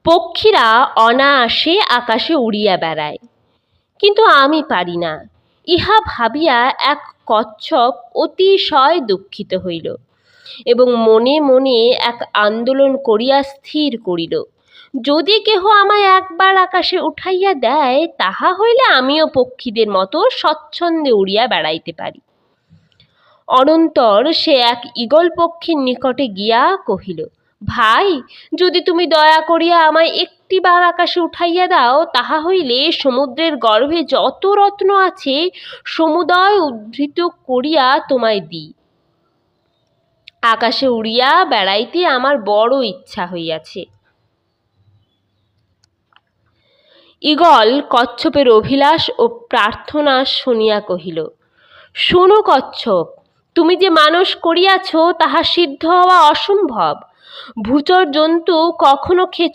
পক্ষীরা অনায়াসে আকাশে উড়িয়া বেড়ায়, কিন্তু আমি পারি না। ইহা ভাবিয়া এক কচ্ছপ অতিশয় দুঃখিত হইল এবং মনে মনে এক আন্দোলন করিয়া স্থির করিল, যদি কেহ আমায় একবার আকাশে উঠাইয়া দেয়, তাহা হইলে আমিও পক্ষীদের মতো স্বচ্ছন্দে উড়িয়া বেড়াইতে পারি। অনন্তর সে এক ঈগল পক্ষীর নিকটে গিয়া কহিল, ভাই, যদি তুমি দয়া করিয়া আমায় একটিবার আকাশে উঠাইয়া দাও, তাহা হইলে সমুদ্রের গর্ভে যত রত্ন আছে সমুদয় উদ্ধৃত করিয়া তোমায় দিই। আকাশে উড়িয়া বেড়াইতে আমার বড় ইচ্ছা হইয়াছে। ঈগল কচ্ছপের অভিলাষ ও প্রার্থনা শুনিয়া কহিল, শোনো কচ্ছপ, তুমি যে মানস করিয়াছ তাহা সিদ্ধ হওয়া অসম্ভব। ভূচর জন্তু কখনো